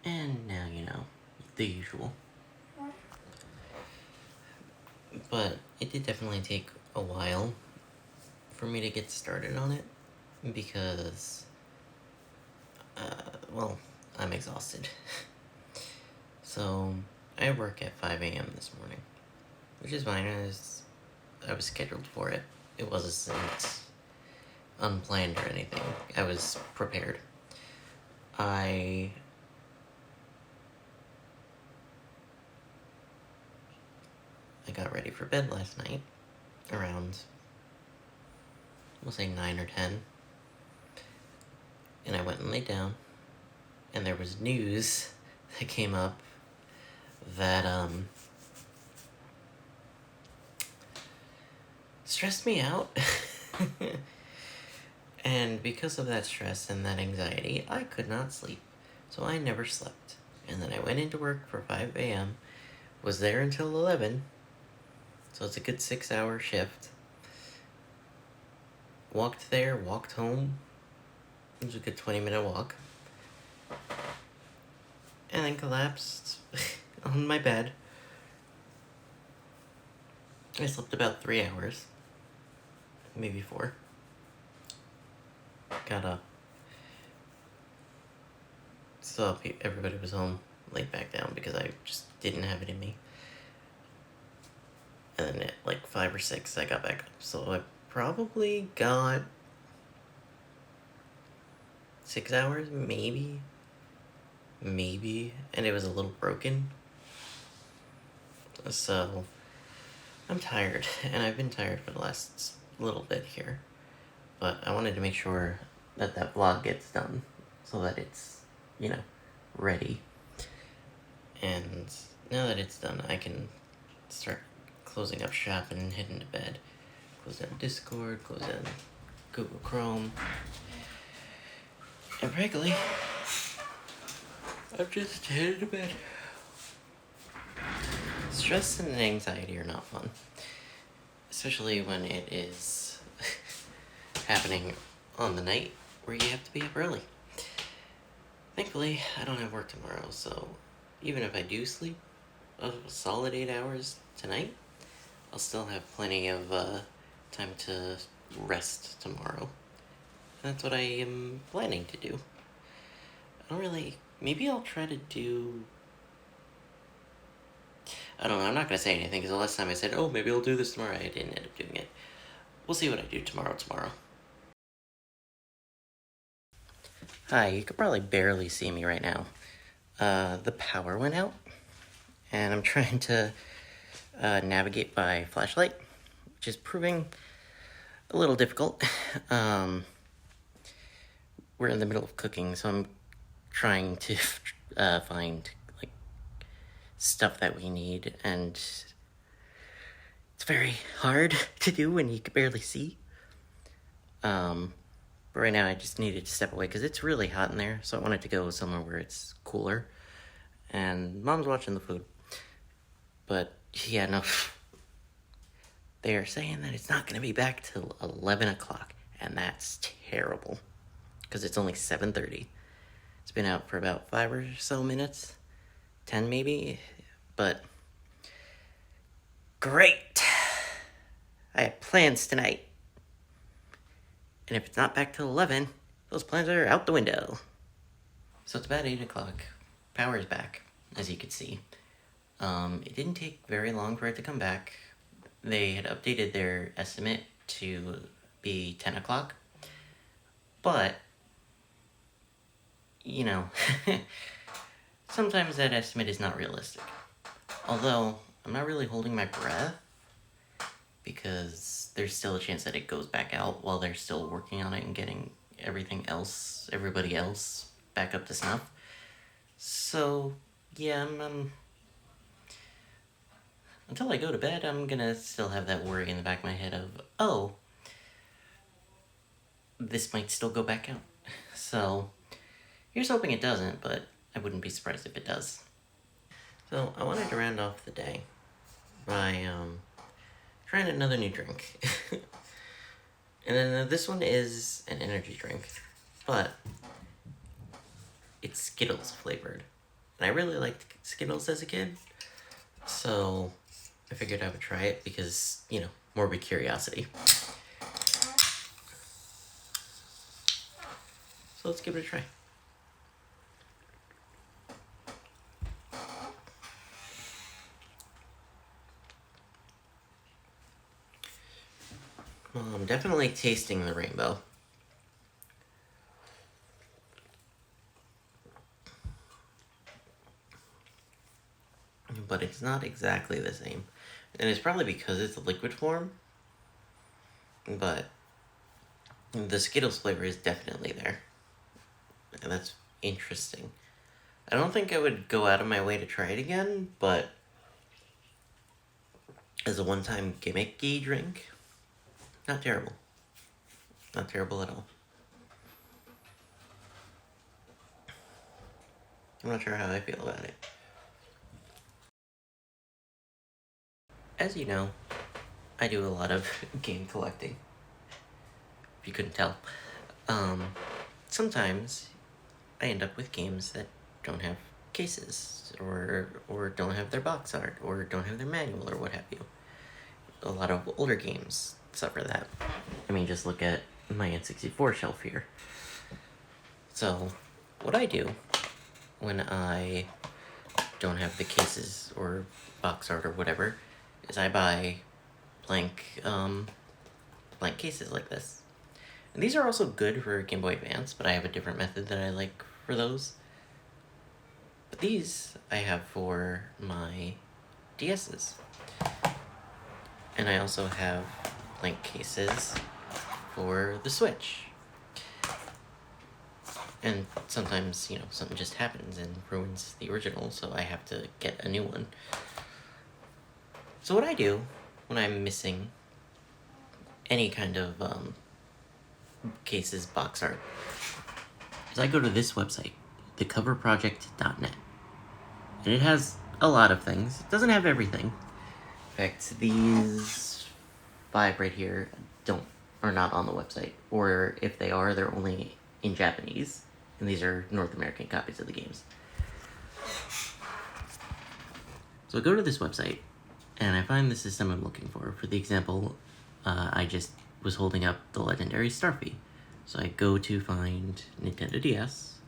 And now you know, the usual. But it did definitely take a while for me to get started on it because, well, I'm exhausted. So, I work at 5 a.m. this morning, which is fine. I was scheduled for it. It wasn't unplanned or anything. I was prepared. I got ready for bed last night around, we'll say 9 or 10, and I went and laid down, and there was news that came up that stressed me out. And because of that stress and that anxiety, I could not sleep. So I never slept. And then I went into work for 5 a.m., was there until 11, so it's a good 6-hour shift. Walked there, walked home. It was a good 20-minute walk. And then collapsed on my bed. I slept about 3 hours. Maybe 4. Got up. Saw everybody was home. Laid back down because I just didn't have it in me. And then at like 5 or 6, I got back up. So I probably got 6 hours, maybe. And it was a little broken. So I'm tired, and I've been tired for the last little bit here. But I wanted to make sure that vlog gets done so that it's, ready. And now that it's done, I can start closing up shop and heading to bed. Close down Discord, close down Google Chrome. And frankly, I'm just headed to bed. Stress and anxiety are not fun. Especially when it is happening on the night where you have to be up early. Thankfully, I don't have work tomorrow, so even if I do sleep a solid 8 hours tonight, I'll still have plenty of time to rest tomorrow. That's what I am planning to do. Maybe I'll try to do... I don't know, I'm not going to say anything, because the last time I said, oh, maybe I'll do this tomorrow, I didn't end up doing it. We'll see what I do tomorrow. Hi, you could probably barely see me right now. The power went out, and I'm trying to navigate by flashlight, which is proving a little difficult. We're in the middle of cooking, so I'm trying to find stuff that we need, and it's very hard to do when you can barely see. But right now I just needed to step away because it's really hot in there, so I wanted to go somewhere where it's cooler. And Mom's watching the food. But yeah, no. They are saying that it's not going to be back till 11 o'clock, and that's terrible because it's only 7:30. It's been out for about 5 or so minutes, 10 maybe, but great. I have plans tonight. And if it's not back till 11, those plans are out the window. So it's about 8 o'clock. Power is back, as you can see. It didn't take very long for it to come back. They had updated their estimate to be 10 o'clock. But, sometimes that estimate is not realistic. Although, I'm not really holding my breath, because there's still a chance that it goes back out while they're still working on it and getting everybody else back up to snuff. So, yeah, until I go to bed, I'm gonna still have that worry in the back of my head of, oh, this might still go back out. So, here's hoping it doesn't, but I wouldn't be surprised if it does. So, I wanted to round off the day by, trying another new drink. And then this one is an energy drink, but it's Skittles flavored. And I really liked Skittles as a kid, so I figured I would try it because, you know, morbid curiosity. So let's give it a try. Well, I'm definitely tasting the rainbow. But it's not exactly the same. And it's probably because it's a liquid form. But the Skittles flavor is definitely there. And that's interesting. I don't think I would go out of my way to try it again, but as a one-time gimmicky drink, not terrible. Not terrible at all. I'm not sure how I feel about it. As you know, I do a lot of game collecting. If you couldn't tell. Sometimes I end up with games that don't have cases, or don't have their box art, or don't have their manual, or what have you. A lot of older games suffer that. I mean, just look at my N64 shelf here. So, what I do when I don't have the cases or box art or whatever is I buy blank cases like this. And these are also good for Game Boy Advance, but I have a different method that I like for those. But these I have for my DS's. And I also have blank cases for the Switch. And sometimes, you know, something just happens and ruins the original, so I have to get a new one. So what I do when I'm missing any kind of cases box art is I go to this website, thecoverproject.net. And it has a lot of things. It doesn't have everything. In fact, these 5 right here are not on the website. Or if they are, they're only in Japanese. And these are North American copies of the games. So I go to this website, and I find the system I'm looking for. For the example, I just was holding up the legendary Starfy. So I go to find Nintendo DS,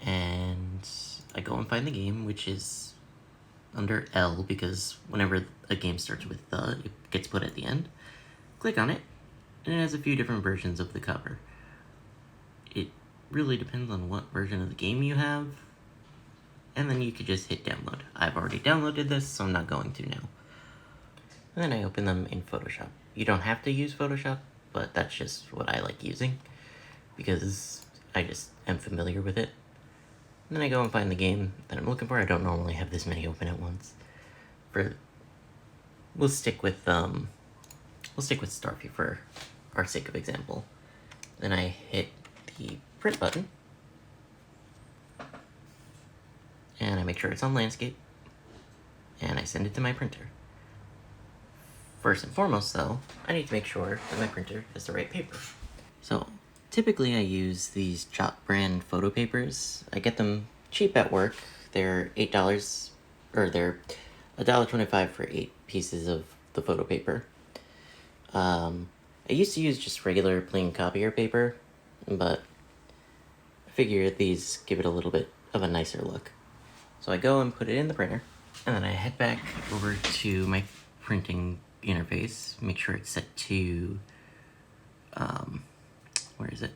and I go and find the game, which is under L, because whenever a game starts with the, it gets put at the end. Click on it, and it has a few different versions of the cover. It really depends on what version of the game you have, and then you could just hit download. I've already downloaded this, so I'm not going to now. And then I open them in Photoshop. You don't have to use Photoshop, but that's just what I like using, because I just am familiar with it. And then I go and find the game that I'm looking for. I don't normally have this many open at once. We'll stick with Starfy for our sake of example. Then I hit the print button, and I make sure it's on landscape, and I send it to my printer. First and foremost, though, I need to make sure that my printer has the right paper. So, typically I use these Jot brand photo papers. I get them cheap at work. They're $8, or they're $1.25 for 8 pieces of the photo paper. I used to use just regular plain copier paper, but I figure these give it a little bit of a nicer look. So I go and put it in the printer, and then I head back over to my printing interface, make sure it's set to, where is it?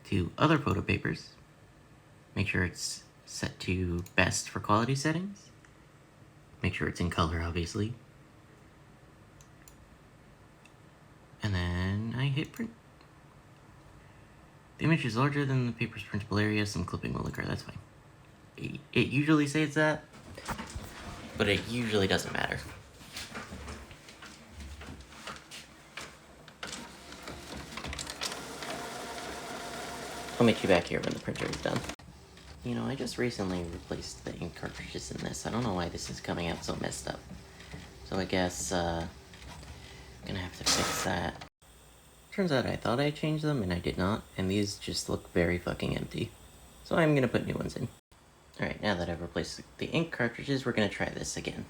To other photo papers. Make sure it's set to best for quality settings. Make sure it's in color, obviously. And then I hit print. The image is larger than the paper's printable area, some clipping will occur, that's fine. It usually says that, but it usually doesn't matter. I'll meet you back here when the printer is done. You know, I just recently replaced the ink cartridges in this. I don't know why this is coming out so messed up. So I guess, I'm gonna have to fix that. Turns out I thought I changed them, and I did not, and these just look very fucking empty. So I'm gonna put new ones in. Alright, now that I've replaced the ink cartridges, we're gonna try this again.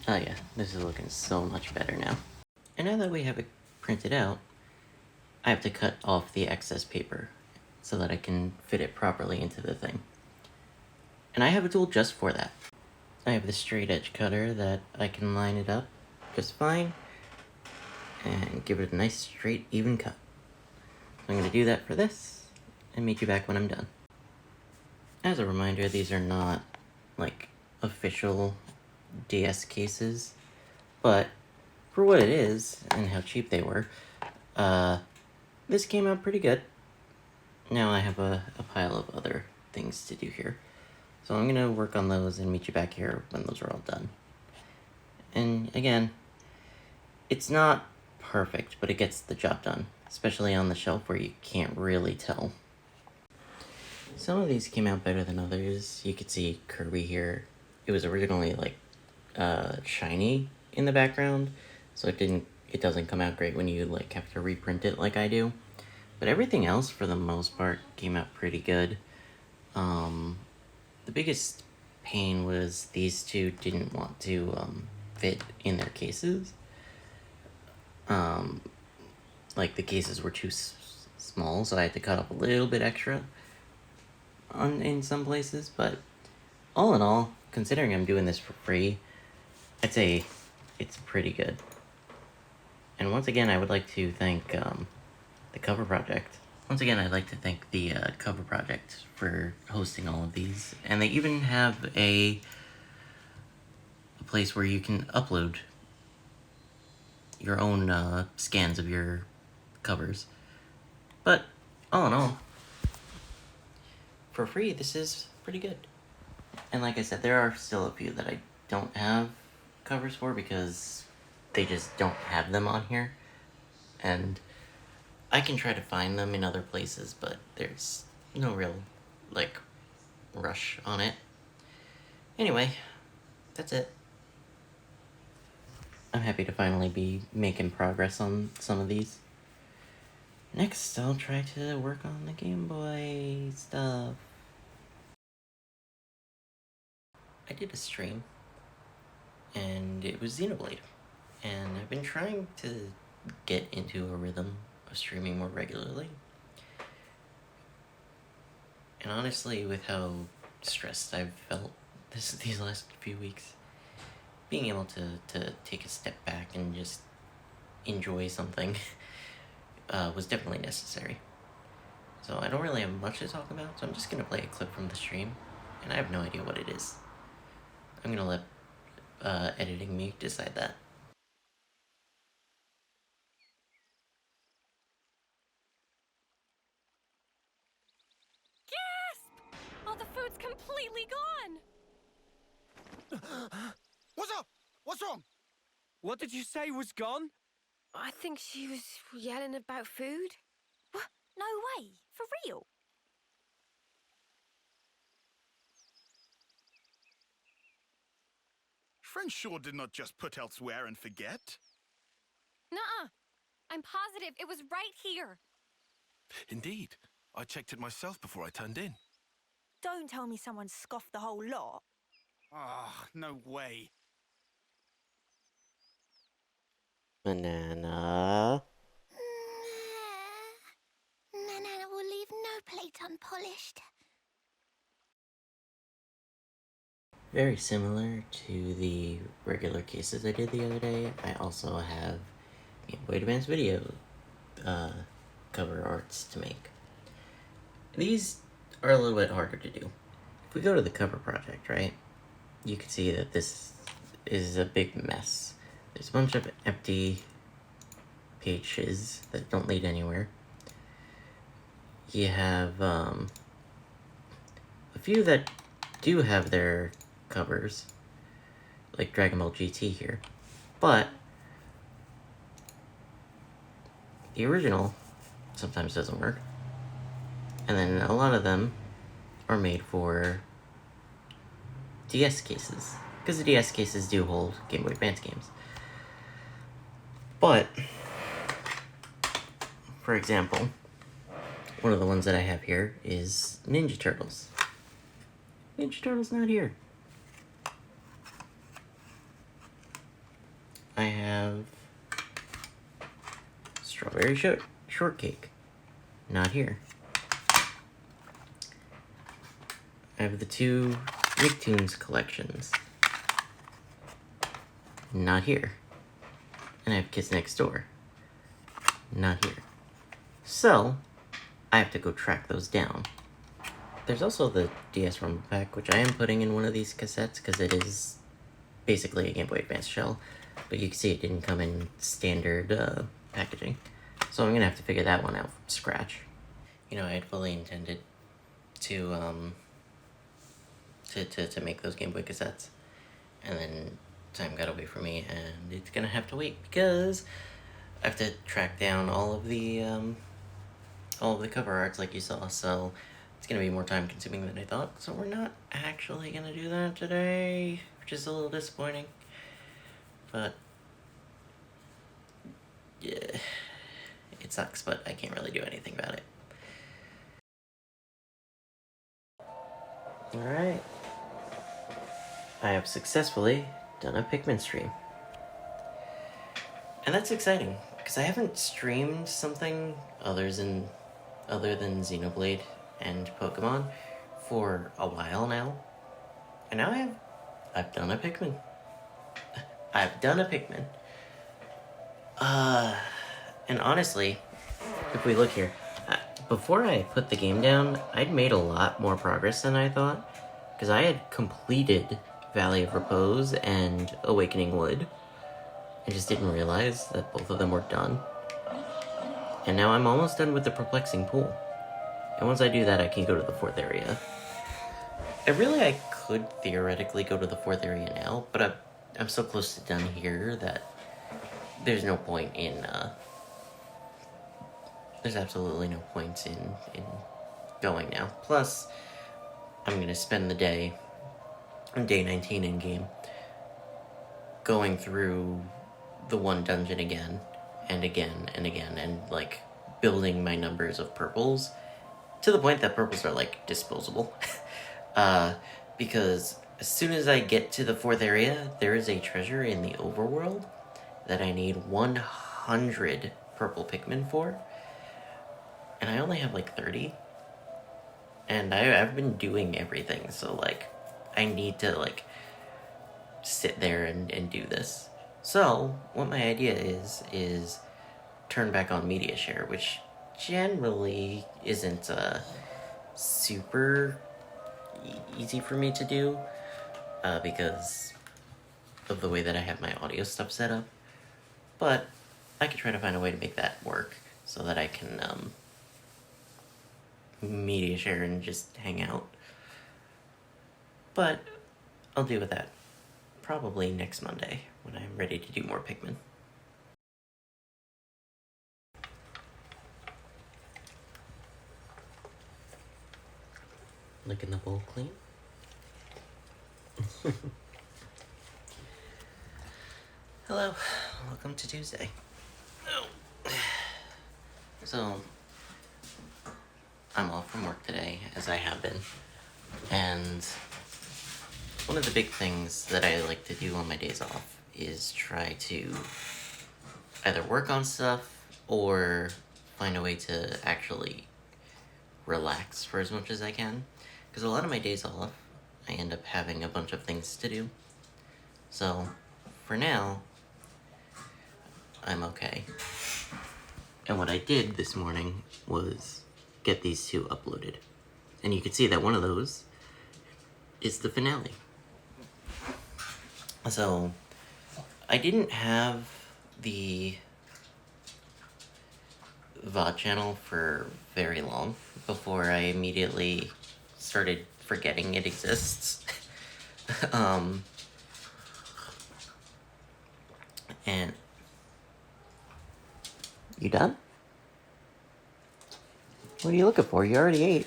Oh yeah, this is looking so much better now. And now that we have it printed out, I have to cut off the excess paper so that I can fit it properly into the thing. And I have a tool just for that. I have the straight edge cutter that I can line it up just fine and give it a nice straight even cut. So I'm going to do that for this and meet you back when I'm done. As a reminder, these are not like official DS cases, but for what it is and how cheap they were, this came out pretty good. Now I have a pile of other things to do here. So I'm gonna work on those and meet you back here when those are all done. And again, it's not perfect, but it gets the job done, especially on the shelf where you can't really tell. Some of these came out better than others. You could see Kirby here. It was originally like shiny in the background, so it doesn't come out great when you like have to reprint it like I do. But everything else, for the most part, came out pretty good. The biggest pain was these two didn't want to fit in their cases. Like the cases were too small, so I had to cut up a little bit extra in some places. But all in all, considering I'm doing this for free, I'd say it's pretty good. And once again, I would like to thank the Cover Project. Once again, I'd like to thank the Cover Project for hosting all of these. And they even have a place where you can upload your own scans of your covers. But all in all, for free, this is pretty good. And like I said, there are still a few that I don't have covers for because they just don't have them on here. And I can try to find them in other places, but there's no real, like, rush on it. Anyway, that's it. I'm happy to finally be making progress on some of these. Next, I'll try to work on the Game Boy stuff. I did a stream, and it was Xenoblade. And I've been trying to get into a rhythm of streaming more regularly. And honestly, with how stressed I've felt these last few weeks, being able to take a step back and just enjoy something was definitely necessary. So I don't really have much to talk about, so I'm just going to play a clip from the stream, and I have no idea what it is. I'm going to let editing me decide that. All the food's completely gone! What's up? What's wrong? What did you say was gone? I think she was yelling about food. What? No way. For real? Friend sure did not just put elsewhere and forget. Nuh-uh. I'm positive it was right here. Indeed. I checked it myself before I turned in. Don't tell me someone scoffed the whole lot. Ah, no way. Banana. Nana will leave no plate unpolished. Very similar to the regular cases I did the other day, I also have Game Boy Advance video cover arts to make. These are a little bit harder to do. If we go to the cover project, right, you can see that this is a big mess. There's a bunch of empty pages that don't lead anywhere. You have a few that do have their covers, like Dragon Ball GT here, but the original sometimes doesn't work, and then a lot of them are made for DS cases, because the DS cases do hold Game Boy Advance games. But, for example, one of the ones that I have here is Ninja Turtles. Ninja Turtles not here. I have Strawberry Shortcake. Not here. I have the two Nicktoons collections. Not here. And I have Kids Next Door. Not here. So, I have to go track those down. There's also the DS Rumble Pack, which I am putting in one of these cassettes because it is basically a Game Boy Advance shell. But you can see it didn't come in standard packaging. So I'm going to have to figure that one out from scratch. You know, I had fully intended to make those Game Boy cassettes. And then time got away from me, and it's going to have to wait because I have to track down all of the cover arts like you saw, so it's going to be more time consuming than I thought. So we're not actually going to do that today, which is a little disappointing. But yeah, it sucks, but I can't really do anything about it. Alright. I have successfully done a Pikmin stream. And that's exciting, because I haven't streamed something other than Xenoblade and Pokemon for a while now. And now I've done a Pikmin. I've done a Pikmin. And honestly, if we look here, before I put the game down, I'd made a lot more progress than I thought, because I had completed Valley of Repose and Awakening Wood. I just didn't realize that both of them were done. And now I'm almost done with the Perplexing Pool. And once I do that, I can go to the 4th area. I could theoretically go to the 4th area now, but I'm so close to done here that there's no point in, there's absolutely no point in going now. Plus, I'm gonna spend the day, on day 19 in-game, going through the one dungeon again, and again, and again, and, like, building my numbers of purples, to the point that purples are, like, disposable. Because as soon as I get to the 4th area, there is a treasure in the overworld that I need 100 purple Pikmin for, and I only have, like, 30. And I've been doing everything, so, like, I need to, like, sit there and do this. So, what my idea is turn back on media share, which generally isn't super easy for me to do, because of the way that I have my audio stuff set up. But I could try to find a way to make that work so that I can media share and just hang out. But I'll deal with that probably next Monday when I'm ready to do more Pikmin. Licking the bowl clean. Hello, welcome to Tuesday. So, I'm off from work today, as I have been, and one of the big things that I like to do on my days off is try to either work on stuff or find a way to actually relax for as much as I can. Because a lot of my days off, I end up having a bunch of things to do. So, for now, I'm okay. And what I did this morning was get these two uploaded. And you can see that one of those is the finale. So, I didn't have the VOD channel for very long before I immediately started forgetting it exists. And you done? What are you looking for? You already ate.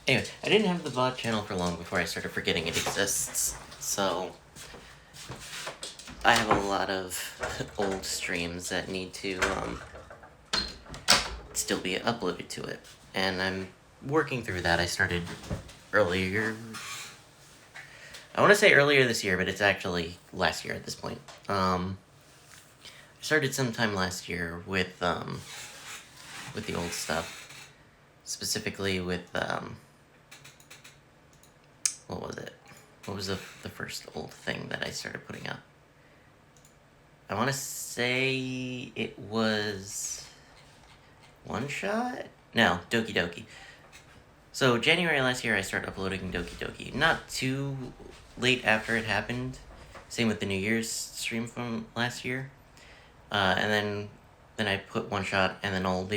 Anyway, I didn't have the VOD channel for long before I started forgetting it exists, so I have a lot of old streams that need to still be uploaded to it. And I'm working through that. I started earlier. I want to say earlier this year, but it's actually last year at this point. I started sometime last year with the old stuff, specifically with what was it? What was the first old thing that I started putting up? I want to say it was One Shot? No, Doki Doki. So January last year I started uploading Doki Doki. Not too late after it happened. Same with the New Year's stream from last year. And then I put One Shot and then all of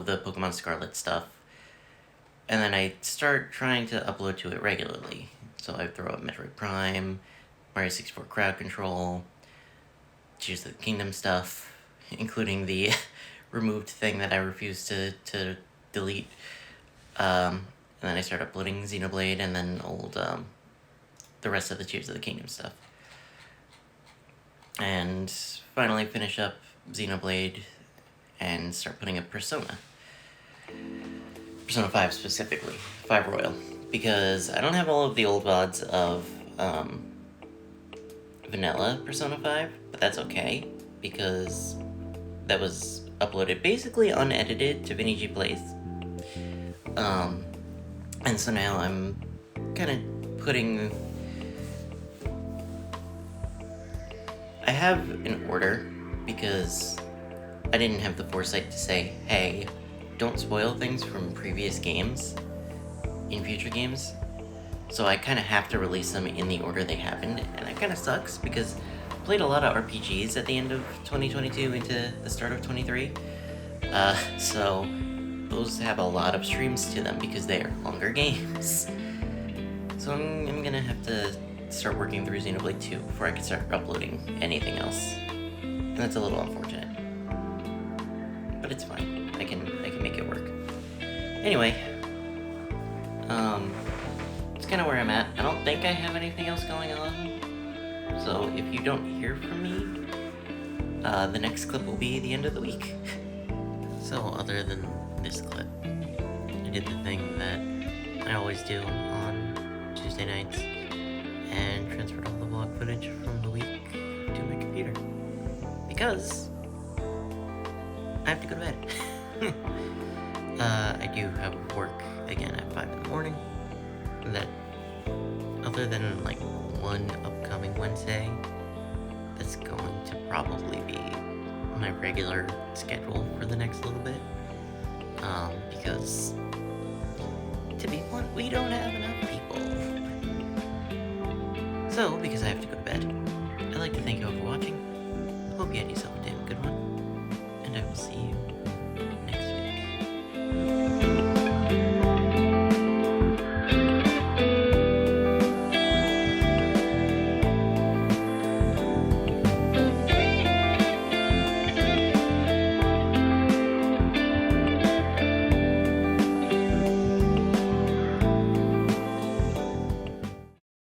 the Pokemon Scarlet stuff. And then I start trying to upload to it regularly. So I throw up Metroid Prime, Mario 64 Crowd Control, Tears of the Kingdom stuff, including the removed thing that I refused to delete. And then I start uploading Xenoblade and then the rest of the Tears of the Kingdom stuff. And finally finish up Xenoblade and start putting up Persona. Persona 5 specifically, 5 Royal, because I don't have all of the old VODs of vanilla Persona 5, but that's okay, because that was uploaded basically unedited to Vinny G Plays. And so now I'm kind of putting... I have an order, because I didn't have the foresight to say, hey, don't spoil things from previous games in future games. So I kind of have to release them in the order they happened, and that kind of sucks because I played a lot of RPGs at the end of 2022 into the start of 23. So those have a lot of streams to them because they are longer games. So I'm gonna have to start working through Xenoblade 2 before I can start uploading anything else. And that's a little unfortunate. But it's fine. I can make it work. Anyway, it's kind of where I'm at. I don't think I have anything else going on. So if you don't hear from me, the next clip will be the end of the week. So other than this clip, I did the thing that I always do on Tuesday nights and transferred all the vlog footage from the week to my computer. Because I have to go to bed. I do have work again at 5 in the morning. That, other than like one upcoming Wednesday, that's going to probably be my regular schedule for the next little bit. Because, to be blunt, we don't have enough people. So, because I have to go to bed, I'd like to thank you all for watching. Hope you had yourself a damn good one. And I will see you